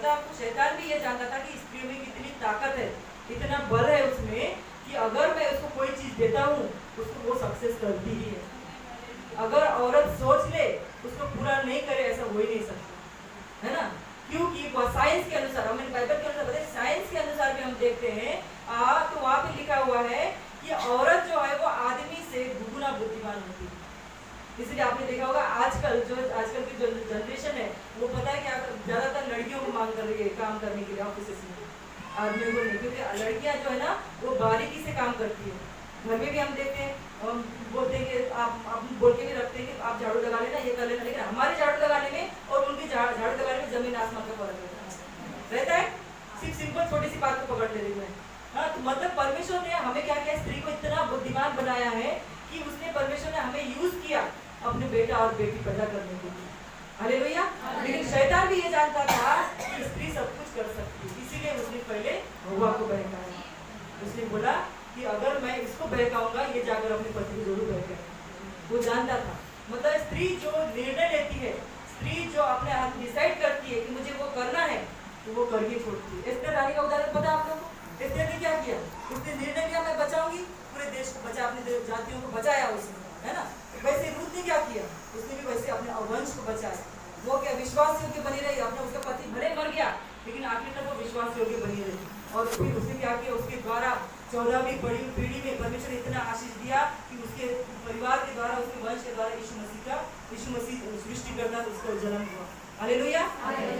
था तो शैतान भी ये जानता था कि स्त्री में कितनी ताकत है, इतना बल है उसमें कि अगर मैं उसको कोई चीज देता हूँ उसको वो सक्सेस करती ही है। अगर औरत सोच ले उसको पूरा नहीं करे ऐसा हो ही नहीं सकता, है ना? क्योंकि साइंस के अनुसार, हमें बाइबल के अनुसार बताए, साइंस के अनुसार भी हम देखते हैं तो वहाँ पे लिखा हुआ है कि औरत जो है वो आदमी से दुगुना बुद्धिमान होती है। इसलिए आपने देखा होगा आजकल की जो जनरेशन है वो पता है क्या, ज्यादातर लड़कियों को मांग कर रही है काम करने के लिए ऑफिस में, आदमियों को नहीं, क्योंकि लड़कियां जो है ना वो बारीकी से काम करती है। घर में भी हम देखते हैं, हम बोलते हैं कि आप बोल के भी रखते हैं कि आप झाड़ू लगा लेना, ये कर लेना, लेकिन हमारे झाड़ू लगाने में और उनकी झाड़ू लगाने में जमीन आसमान का फर्क रहता है। सिर्फ सिंपल छोटी सी बात को पकड़ ले रही है। हाँ, तो मतलब परमेश्वर ने हमें क्या किया, स्त्री को इतना बुद्धिमान बनाया है कि उसने, परमेश्वर ने हमें यूज किया अपने बेटा और बेटी पैदा करने के लिए। हालेलुया। लेकिन शैतान भी ये जानता था कि स्त्री सब कुछ कर सकती है, इसीलिए उसने पहले हव्वा को बहकाया। उसने बोला कि अगर मैं इसको बहकाऊंगा ये जाकर अपने पति को जरूर बहकाएगा। वो जानता था, मतलब स्त्री जो निर्णय लेती है, स्त्री जो अपने हाथ डिसाइड करती है कि मुझे वो करना है तो वो करके छोड़ती है। एस्तेर रानी का उदाहरण पता है आप लोगों को? एस्तेर ने क्या किया, उसने निर्णय लिया मैं बचाऊंगी पूरे देश को, बचा, अपने जातियों को बचाया उसने, है ना? वैसे रूथ ने क्या किया, उसने भी वैसे अपने वंश को बचाया। वो क्या विश्वास योग्य बनी रही, अपने उसका पति भले मर गया लेकिन आखिर तक वो विश्वास योग्य बनी रही। और फिर उसने क्या किया, उसके द्वारा 14वीं पीढ़ी में परमेश्वर इतना आशीष दिया कि उसके परिवार के द्वारा, उसके वंश के द्वारा यीशु मसीह सृष्टिकर्ता उसका जन्म हुआ। हालेलुया।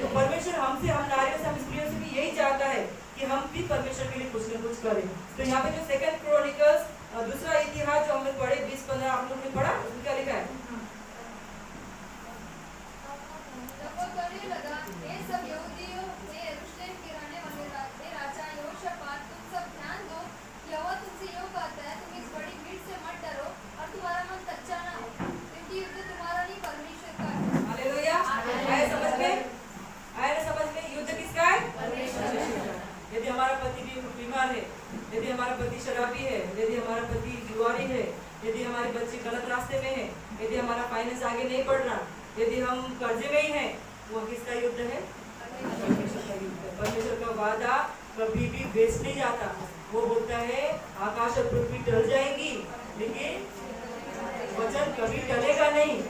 तो परमेश्वर हमसे, हम नारियों से, हम स्त्रियों से भी यही चाहता है कि हम भी परमेश्वर के लिए कुछ न कुछ करें। तो यहाँ पे जो 2 क्रॉनिकल्स दूसरा इतिहास जो हमने पढ़े 20-15 आप लोगों ने पढ़ा, उसमें क्या लिखा है? यदि हमारा पति बीमार है, यदि हमारा पति शराबी है, यदि हमारा पति जुआरी है, यदि हमारे बच्चे गलत रास्ते में हैं, यदि हमारा फाइनेंस आगे नहीं बढ़ रहा, यदि हम कर्जे में ही हैं, वो किसका युद्ध है? परमेश्वर का युद्ध है। परमेश्वर का वादा कभी भी वेस्ट नहीं जाता। वो बोलता है आकाश और पृथ्वी टल जाएंगी लेकिन वचन कभी टलेगा नहीं।